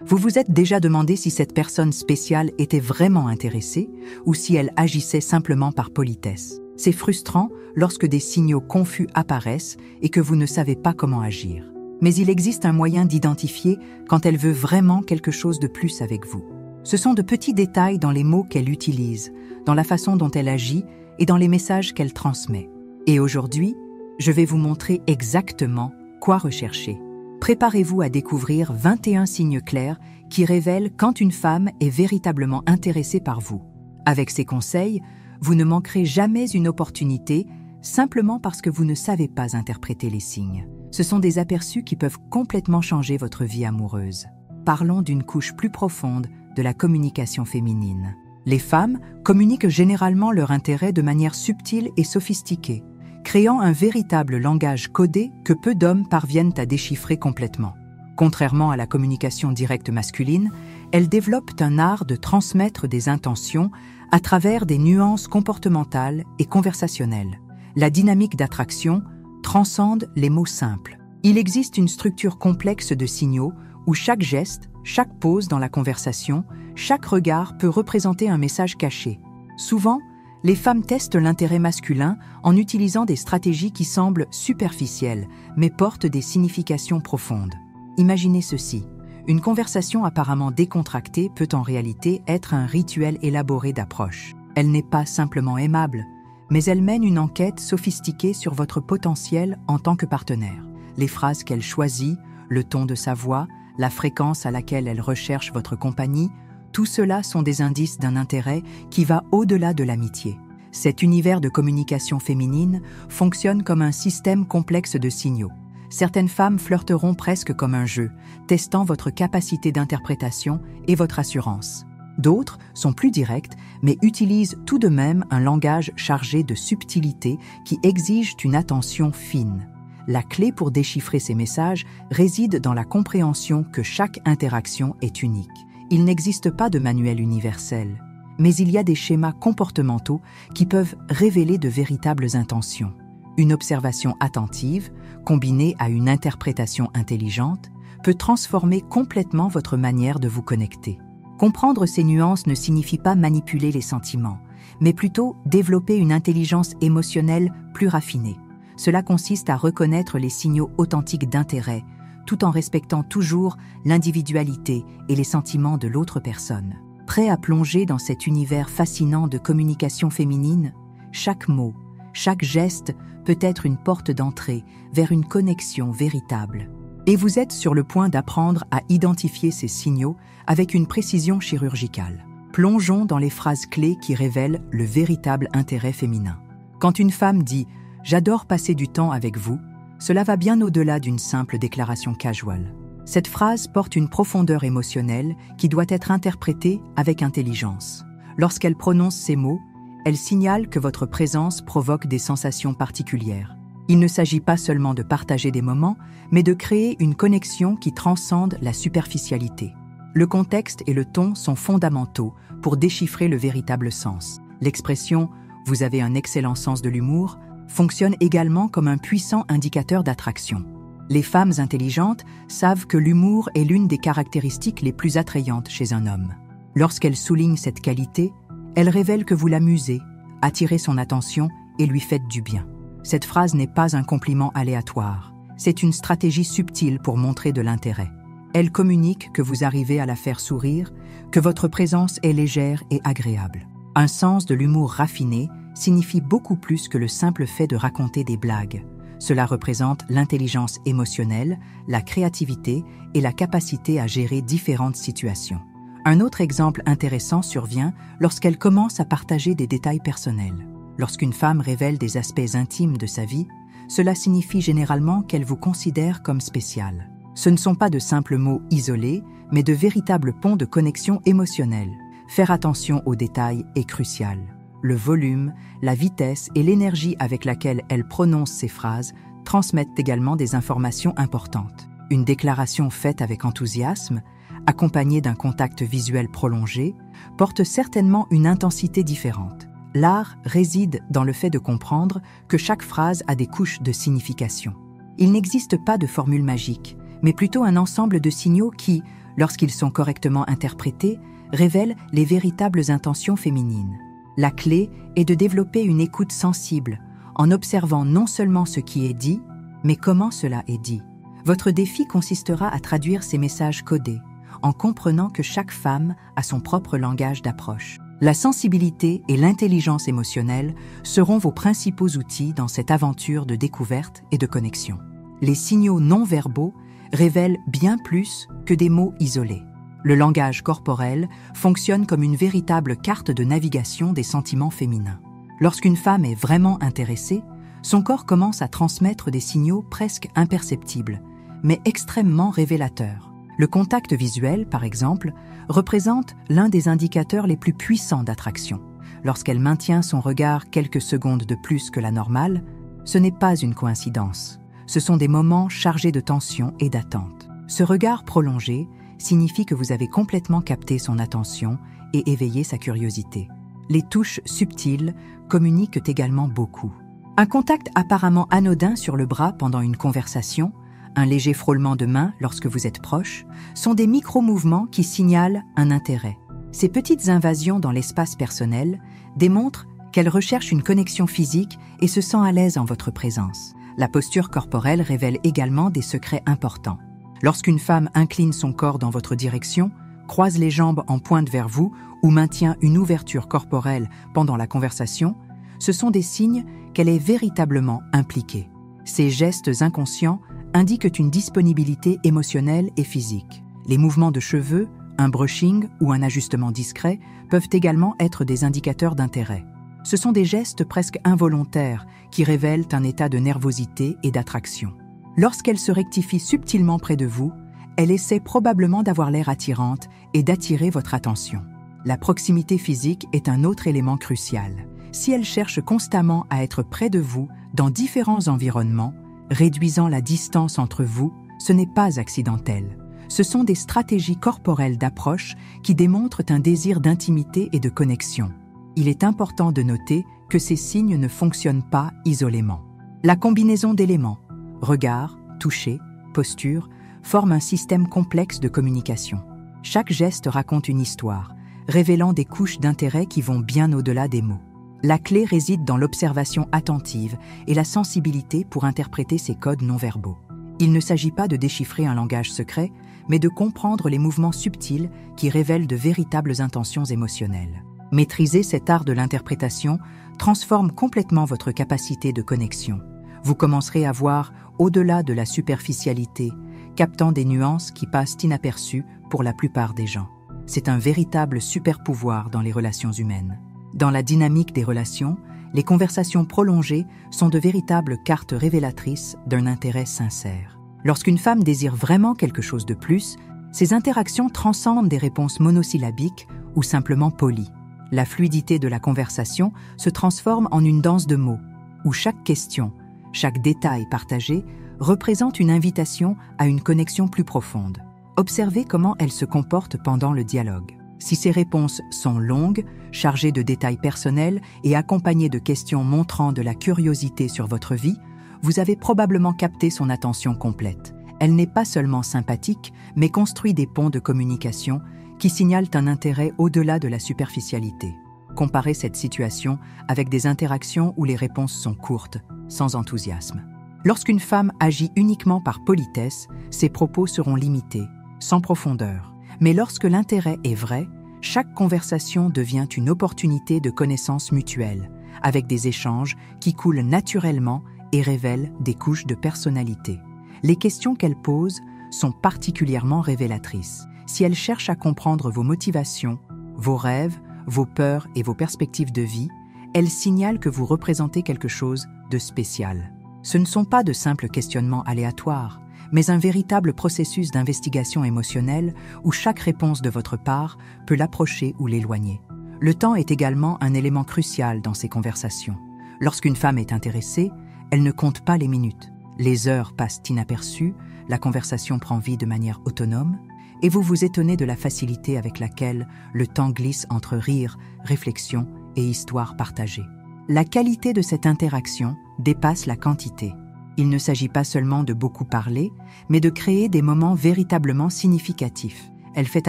Vous vous êtes déjà demandé si cette personne spéciale était vraiment intéressée ou si elle agissait simplement par politesse. C'est frustrant lorsque des signaux confus apparaissent et que vous ne savez pas comment agir. Mais il existe un moyen d'identifier quand elle veut vraiment quelque chose de plus avec vous. Ce sont de petits détails dans les mots qu'elle utilise, dans la façon dont elle agit et dans les messages qu'elle transmet. Et aujourd'hui, je vais vous montrer exactement quoi rechercher. Préparez-vous à découvrir 21 signes clairs qui révèlent quand une femme est véritablement intéressée par vous. Avec ces conseils, vous ne manquerez jamais une opportunité simplement parce que vous ne savez pas interpréter les signes. Ce sont des aperçus qui peuvent complètement changer votre vie amoureuse. Parlons d'une couche plus profonde de la communication féminine. Les femmes communiquent généralement leur intérêt de manière subtile et sophistiquée, créant un véritable langage codé que peu d'hommes parviennent à déchiffrer complètement. Contrairement à la communication directe masculine, elles développent un art de transmettre des intentions à travers des nuances comportementales et conversationnelles. La dynamique d'attraction transcende les mots simples. Il existe une structure complexe de signaux où chaque geste, chaque pause dans la conversation, chaque regard peut représenter un message caché. Souvent, les femmes testent l'intérêt masculin en utilisant des stratégies qui semblent superficielles, mais portent des significations profondes. Imaginez ceci. Une conversation apparemment décontractée peut en réalité être un rituel élaboré d'approche. Elle n'est pas simplement aimable, mais elle mène une enquête sophistiquée sur votre potentiel en tant que partenaire. Les phrases qu'elle choisit, le ton de sa voix, la fréquence à laquelle elle recherche votre compagnie, tout cela sont des indices d'un intérêt qui va au-delà de l'amitié. Cet univers de communication féminine fonctionne comme un système complexe de signaux. Certaines femmes flirteront presque comme un jeu, testant votre capacité d'interprétation et votre assurance. D'autres sont plus directes, mais utilisent tout de même un langage chargé de subtilité qui exige une attention fine. La clé pour déchiffrer ces messages réside dans la compréhension que chaque interaction est unique. Il n'existe pas de manuel universel, mais il y a des schémas comportementaux qui peuvent révéler de véritables intentions. Une observation attentive, combinée à une interprétation intelligente, peut transformer complètement votre manière de vous connecter. Comprendre ces nuances ne signifie pas manipuler les sentiments, mais plutôt développer une intelligence émotionnelle plus raffinée. Cela consiste à reconnaître les signaux authentiques d'intérêt, tout en respectant toujours l'individualité et les sentiments de l'autre personne. Prêt à plonger dans cet univers fascinant de communication féminine, chaque mot, chaque geste peut être une porte d'entrée vers une connexion véritable. Et vous êtes sur le point d'apprendre à identifier ces signaux avec une précision chirurgicale. Plongeons dans les phrases clés qui révèlent le véritable intérêt féminin. Quand une femme dit « J'adore passer du temps avec vous », cela va bien au-delà d'une simple déclaration casual. Cette phrase porte une profondeur émotionnelle qui doit être interprétée avec intelligence. Lorsqu'elle prononce ces mots, elle signale que votre présence provoque des sensations particulières. Il ne s'agit pas seulement de partager des moments, mais de créer une connexion qui transcende la superficialité. Le contexte et le ton sont fondamentaux pour déchiffrer le véritable sens. L'expression « vous avez un excellent sens de l'humour » fonctionne également comme un puissant indicateur d'attraction. Les femmes intelligentes savent que l'humour est l'une des caractéristiques les plus attrayantes chez un homme. Lorsqu'elles soulignent cette qualité, elles révèlent que vous l'amusez, attirez son attention et lui faites du bien. Cette phrase n'est pas un compliment aléatoire, c'est une stratégie subtile pour montrer de l'intérêt. Elle communique que vous arrivez à la faire sourire, que votre présence est légère et agréable. Un sens de l'humour raffiné signifie beaucoup plus que le simple fait de raconter des blagues. Cela représente l'intelligence émotionnelle, la créativité et la capacité à gérer différentes situations. Un autre exemple intéressant survient lorsqu'elle commence à partager des détails personnels. Lorsqu'une femme révèle des aspects intimes de sa vie, cela signifie généralement qu'elle vous considère comme spécial. Ce ne sont pas de simples mots isolés, mais de véritables ponts de connexion émotionnelle. Faire attention aux détails est crucial. Le volume, la vitesse et l'énergie avec laquelle elle prononce ces phrases transmettent également des informations importantes. Une déclaration faite avec enthousiasme, accompagnée d'un contact visuel prolongé, porte certainement une intensité différente. L'art réside dans le fait de comprendre que chaque phrase a des couches de signification. Il n'existe pas de formule magique, mais plutôt un ensemble de signaux qui, lorsqu'ils sont correctement interprétés, révèlent les véritables intentions féminines. La clé est de développer une écoute sensible, en observant non seulement ce qui est dit, mais comment cela est dit. Votre défi consistera à traduire ces messages codés, en comprenant que chaque femme a son propre langage d'approche. La sensibilité et l'intelligence émotionnelle seront vos principaux outils dans cette aventure de découverte et de connexion. Les signaux non-verbaux révèlent bien plus que des mots isolés. Le langage corporel fonctionne comme une véritable carte de navigation des sentiments féminins. Lorsqu'une femme est vraiment intéressée, son corps commence à transmettre des signaux presque imperceptibles, mais extrêmement révélateurs. Le contact visuel, par exemple, représente l'un des indicateurs les plus puissants d'attraction. Lorsqu'elle maintient son regard quelques secondes de plus que la normale, ce n'est pas une coïncidence. Ce sont des moments chargés de tension et d'attente. Ce regard prolongé signifie que vous avez complètement capté son attention et éveillé sa curiosité. Les touches subtiles communiquent également beaucoup. Un contact apparemment anodin sur le bras pendant une conversation, un léger frôlement de main lorsque vous êtes proche, sont des micro-mouvements qui signalent un intérêt. Ces petites invasions dans l'espace personnel démontrent qu'elle recherche une connexion physique et se sent à l'aise en votre présence. La posture corporelle révèle également des secrets importants. Lorsqu'une femme incline son corps dans votre direction, croise les jambes en pointe vers vous ou maintient une ouverture corporelle pendant la conversation, ce sont des signes qu'elle est véritablement impliquée. Ces gestes inconscients indiquent une disponibilité émotionnelle et physique. Les mouvements de cheveux, un brushing ou un ajustement discret peuvent également être des indicateurs d'intérêt. Ce sont des gestes presque involontaires qui révèlent un état de nervosité et d'attraction. Lorsqu'elle se rectifie subtilement près de vous, elle essaie probablement d'avoir l'air attirante et d'attirer votre attention. La proximité physique est un autre élément crucial. Si elle cherche constamment à être près de vous dans différents environnements, réduisant la distance entre vous, ce n'est pas accidentel. Ce sont des stratégies corporelles d'approche qui démontrent un désir d'intimité et de connexion. Il est important de noter que ces signes ne fonctionnent pas isolément. La combinaison d'éléments, regard, toucher, posture, forme un système complexe de communication. Chaque geste raconte une histoire, révélant des couches d'intérêt qui vont bien au-delà des mots. La clé réside dans l'observation attentive et la sensibilité pour interpréter ces codes non-verbaux. Il ne s'agit pas de déchiffrer un langage secret, mais de comprendre les mouvements subtils qui révèlent de véritables intentions émotionnelles. Maîtriser cet art de l'interprétation transforme complètement votre capacité de connexion. Vous commencerez à voir au-delà de la superficialité, captant des nuances qui passent inaperçues pour la plupart des gens. C'est un véritable super-pouvoir dans les relations humaines. Dans la dynamique des relations, les conversations prolongées sont de véritables cartes révélatrices d'un intérêt sincère. Lorsqu'une femme désire vraiment quelque chose de plus, ces interactions transcendent des réponses monosyllabiques ou simplement polies. La fluidité de la conversation se transforme en une danse de mots, où chaque question, chaque détail partagé représente une invitation à une connexion plus profonde. Observez comment elle se comporte pendant le dialogue. Si ces réponses sont longues, chargées de détails personnels et accompagnées de questions montrant de la curiosité sur votre vie, vous avez probablement capté son attention complète. Elle n'est pas seulement sympathique, mais construit des ponts de communication qui signalent un intérêt au-delà de la superficialité. Comparez cette situation avec des interactions où les réponses sont courtes, sans enthousiasme. Lorsqu'une femme agit uniquement par politesse, ses propos seront limités, sans profondeur. Mais lorsque l'intérêt est vrai, chaque conversation devient une opportunité de connaissance mutuelle, avec des échanges qui coulent naturellement et révèlent des couches de personnalité. Les questions qu'elle pose sont particulièrement révélatrices. Si elle cherche à comprendre vos motivations, vos rêves, vos peurs et vos perspectives de vie, elle signale que vous représentez quelque chose de spécial. Ce ne sont pas de simples questionnements aléatoires, mais un véritable processus d'investigation émotionnelle où chaque réponse de votre part peut l'approcher ou l'éloigner. Le temps est également un élément crucial dans ces conversations. Lorsqu'une femme est intéressée, elle ne compte pas les minutes. Les heures passent inaperçues, la conversation prend vie de manière autonome, et vous vous étonnez de la facilité avec laquelle le temps glisse entre rire, réflexion et histoire partagée. La qualité de cette interaction dépasse la quantité. Il ne s'agit pas seulement de beaucoup parler, mais de créer des moments véritablement significatifs. Elle fait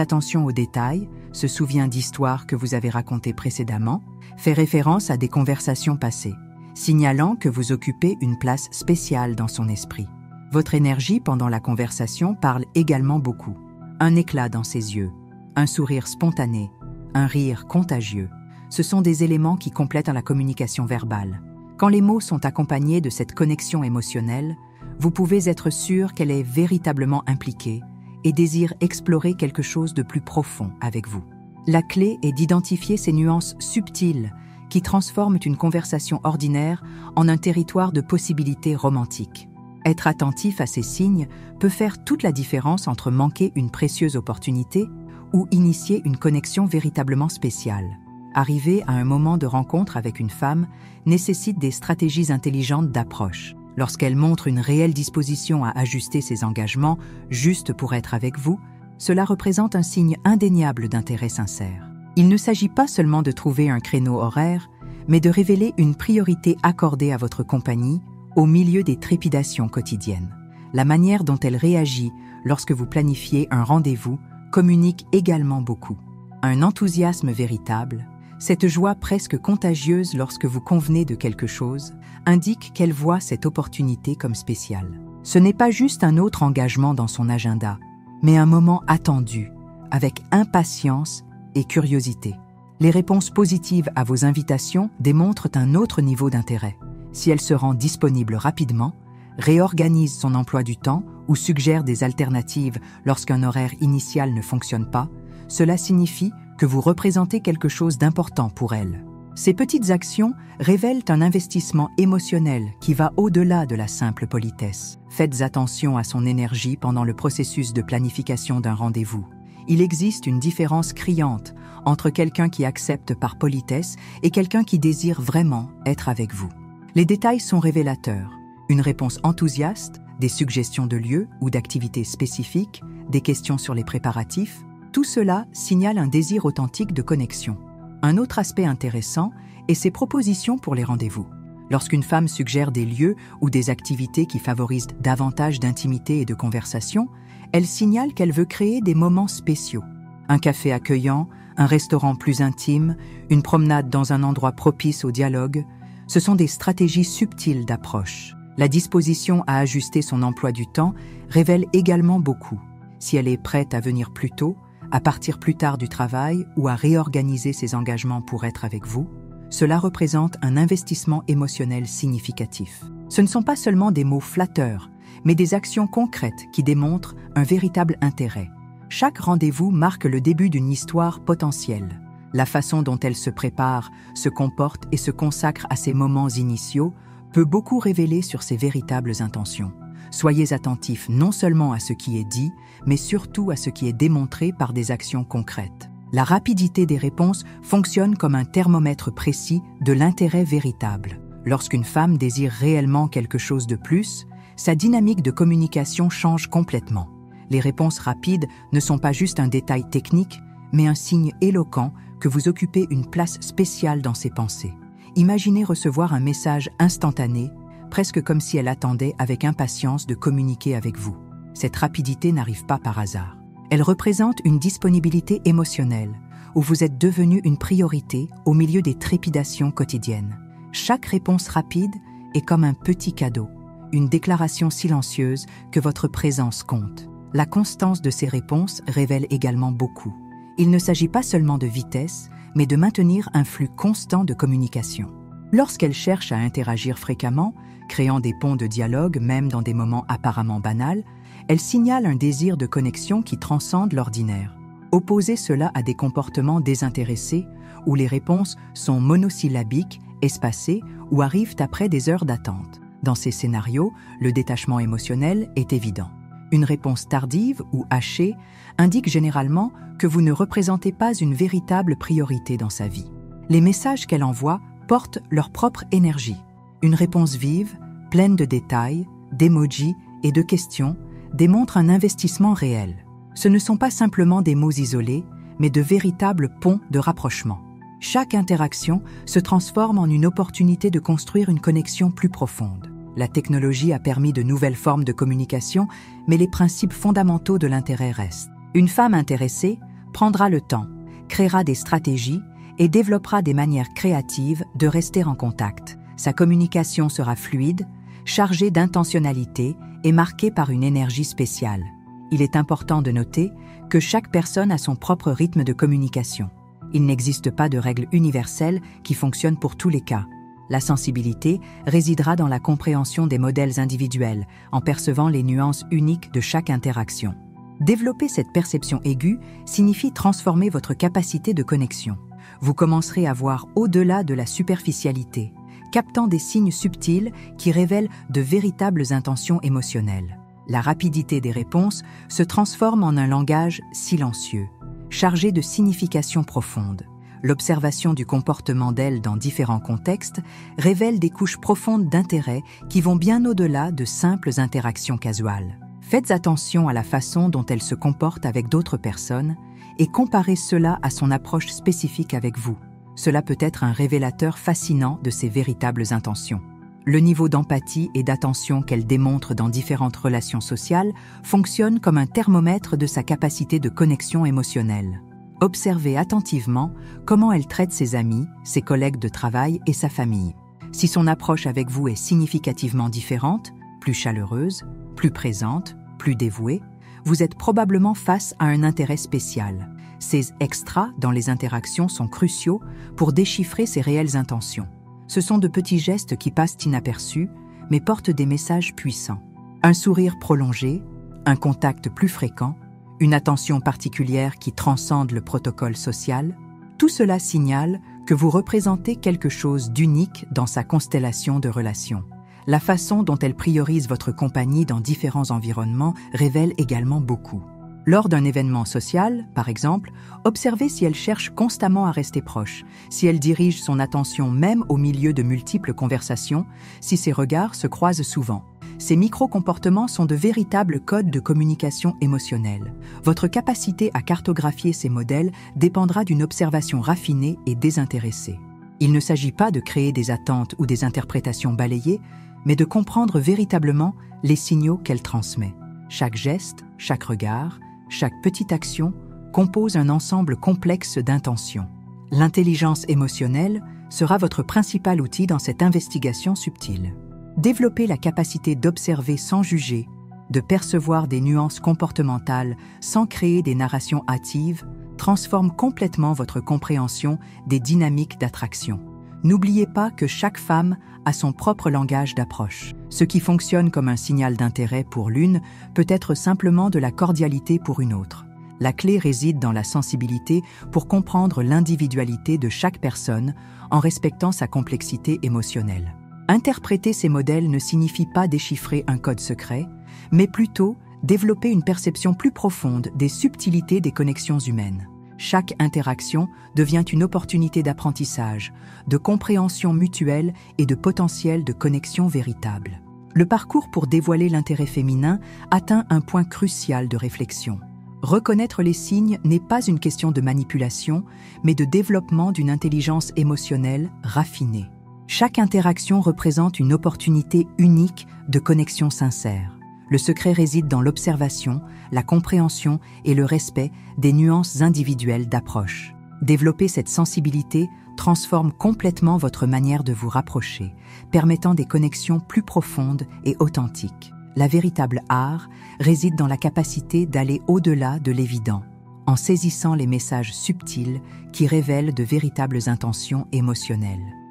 attention aux détails, se souvient d'histoires que vous avez racontées précédemment, fait référence à des conversations passées, signalant que vous occupez une place spéciale dans son esprit. Votre énergie pendant la conversation parle également beaucoup. Un éclat dans ses yeux, un sourire spontané, un rire contagieux. Ce sont des éléments qui complètent la communication verbale. Quand les mots sont accompagnés de cette connexion émotionnelle, vous pouvez être sûr qu'elle est véritablement impliquée et désire explorer quelque chose de plus profond avec vous. La clé est d'identifier ces nuances subtiles qui transforment une conversation ordinaire en un territoire de possibilités romantiques. Être attentif à ces signes peut faire toute la différence entre manquer une précieuse opportunité ou initier une connexion véritablement spéciale. Arriver à un moment de rencontre avec une femme nécessite des stratégies intelligentes d'approche. Lorsqu'elle montre une réelle disposition à ajuster ses engagements juste pour être avec vous, cela représente un signe indéniable d'intérêt sincère. Il ne s'agit pas seulement de trouver un créneau horaire, mais de révéler une priorité accordée à votre compagnie au milieu des trépidations quotidiennes. La manière dont elle réagit lorsque vous planifiez un rendez-vous communique également beaucoup. Un enthousiasme véritable, cette joie presque contagieuse lorsque vous convenez de quelque chose, indique qu'elle voit cette opportunité comme spéciale. Ce n'est pas juste un autre engagement dans son agenda, mais un moment attendu, avec impatience et curiosité. Les réponses positives à vos invitations démontrent un autre niveau d'intérêt. Si elle se rend disponible rapidement, réorganise son emploi du temps ou suggère des alternatives lorsqu'un horaire initial ne fonctionne pas, cela signifie que vous représentez quelque chose d'important pour elle. Ces petites actions révèlent un investissement émotionnel qui va au-delà de la simple politesse. Faites attention à son énergie pendant le processus de planification d'un rendez-vous. Il existe une différence criante entre quelqu'un qui accepte par politesse et quelqu'un qui désire vraiment être avec vous. Les détails sont révélateurs. Une réponse enthousiaste, des suggestions de lieux ou d'activités spécifiques, des questions sur les préparatifs, tout cela signale un désir authentique de connexion. Un autre aspect intéressant est ses propositions pour les rendez-vous. Lorsqu'une femme suggère des lieux ou des activités qui favorisent davantage d'intimité et de conversation, elle signale qu'elle veut créer des moments spéciaux. Un café accueillant, un restaurant plus intime, une promenade dans un endroit propice au dialogue, ce sont des stratégies subtiles d'approche. La disposition à ajuster son emploi du temps révèle également beaucoup. Si elle est prête à venir plus tôt, à partir plus tard du travail ou à réorganiser ses engagements pour être avec vous, cela représente un investissement émotionnel significatif. Ce ne sont pas seulement des mots flatteurs, mais des actions concrètes qui démontrent un véritable intérêt. Chaque rendez-vous marque le début d'une histoire potentielle. La façon dont elle se prépare, se comporte et se consacre à ces moments initiaux peut beaucoup révéler sur ses véritables intentions. Soyez attentifs non seulement à ce qui est dit, mais surtout à ce qui est démontré par des actions concrètes. La rapidité des réponses fonctionne comme un thermomètre précis de l'intérêt véritable. Lorsqu'une femme désire réellement quelque chose de plus, sa dynamique de communication change complètement. Les réponses rapides ne sont pas juste un détail technique, mais un signe éloquent que vous occupez une place spéciale dans ses pensées. Imaginez recevoir un message instantané, presque comme si elle attendait avec impatience de communiquer avec vous. Cette rapidité n'arrive pas par hasard. Elle représente une disponibilité émotionnelle, où vous êtes devenu une priorité au milieu des trépidations quotidiennes. Chaque réponse rapide est comme un petit cadeau, une déclaration silencieuse que votre présence compte. La constance de ces réponses révèle également beaucoup. Il ne s'agit pas seulement de vitesse, mais de maintenir un flux constant de communication. Lorsqu'elle cherche à interagir fréquemment, créant des ponts de dialogue même dans des moments apparemment banals, elle signale un désir de connexion qui transcende l'ordinaire. Opposez cela à des comportements désintéressés, où les réponses sont monosyllabiques, espacées ou arrivent après des heures d'attente. Dans ces scénarios, le détachement émotionnel est évident. Une réponse tardive ou hachée indique généralement que vous ne représentez pas une véritable priorité dans sa vie. Les messages qu'elle envoie portent leur propre énergie. Une réponse vive, pleine de détails, d'émojis et de questions démontre un investissement réel. Ce ne sont pas simplement des mots isolés, mais de véritables ponts de rapprochement. Chaque interaction se transforme en une opportunité de construire une connexion plus profonde. La technologie a permis de nouvelles formes de communication, mais les principes fondamentaux de l'intérêt restent. Une femme intéressée prendra le temps, créera des stratégies et développera des manières créatives de rester en contact. Sa communication sera fluide, chargée d'intentionnalité et marquée par une énergie spéciale. Il est important de noter que chaque personne a son propre rythme de communication. Il n'existe pas de règle universelle qui fonctionne pour tous les cas. La sensibilité résidera dans la compréhension des modèles individuels, en percevant les nuances uniques de chaque interaction. Développer cette perception aiguë signifie transformer votre capacité de connexion. Vous commencerez à voir au-delà de la superficialité, captant des signes subtils qui révèlent de véritables intentions émotionnelles. La rapidité des réponses se transforme en un langage silencieux, chargé de significations profondes. L'observation du comportement d'elle dans différents contextes révèle des couches profondes d'intérêt qui vont bien au-delà de simples interactions casuales. Faites attention à la façon dont elle se comporte avec d'autres personnes et comparez cela à son approche spécifique avec vous. Cela peut être un révélateur fascinant de ses véritables intentions. Le niveau d'empathie et d'attention qu'elle démontre dans différentes relations sociales fonctionne comme un thermomètre de sa capacité de connexion émotionnelle. Observez attentivement comment elle traite ses amis, ses collègues de travail et sa famille. Si son approche avec vous est significativement différente, plus chaleureuse, plus présente, plus dévouée, vous êtes probablement face à un intérêt spécial. Ces extras dans les interactions sont cruciaux pour déchiffrer ses réelles intentions. Ce sont de petits gestes qui passent inaperçus, mais portent des messages puissants. Un sourire prolongé, un contact plus fréquent, une attention particulière qui transcende le protocole social, tout cela signale que vous représentez quelque chose d'unique dans sa constellation de relations. La façon dont elle priorise votre compagnie dans différents environnements révèle également beaucoup. Lors d'un événement social, par exemple, observez si elle cherche constamment à rester proche, si elle dirige son attention même au milieu de multiples conversations, si ses regards se croisent souvent. Ces micro-comportements sont de véritables codes de communication émotionnelle. Votre capacité à cartographier ces modèles dépendra d'une observation raffinée et désintéressée. Il ne s'agit pas de créer des attentes ou des interprétations balayées, mais de comprendre véritablement les signaux qu'elle transmet. Chaque geste, chaque regard, chaque petite action compose un ensemble complexe d'intentions. L'intelligence émotionnelle sera votre principal outil dans cette investigation subtile. Développer la capacité d'observer sans juger, de percevoir des nuances comportementales sans créer des narrations hâtives, transforme complètement votre compréhension des dynamiques d'attraction. N'oubliez pas que chaque femme a son propre langage d'approche. Ce qui fonctionne comme un signal d'intérêt pour l'une peut être simplement de la cordialité pour une autre. La clé réside dans la sensibilité pour comprendre l'individualité de chaque personne en respectant sa complexité émotionnelle. Interpréter ces modèles ne signifie pas déchiffrer un code secret, mais plutôt développer une perception plus profonde des subtilités des connexions humaines. Chaque interaction devient une opportunité d'apprentissage, de compréhension mutuelle et de potentiel de connexion véritable. Le parcours pour dévoiler l'intérêt féminin atteint un point crucial de réflexion. Reconnaître les signes n'est pas une question de manipulation, mais de développement d'une intelligence émotionnelle raffinée. Chaque interaction représente une opportunité unique de connexion sincère. Le secret réside dans l'observation, la compréhension et le respect des nuances individuelles d'approche. Développer cette sensibilité transforme complètement votre manière de vous rapprocher, permettant des connexions plus profondes et authentiques. La véritable art réside dans la capacité d'aller au-delà de l'évident, en saisissant les messages subtils qui révèlent de véritables intentions émotionnelles.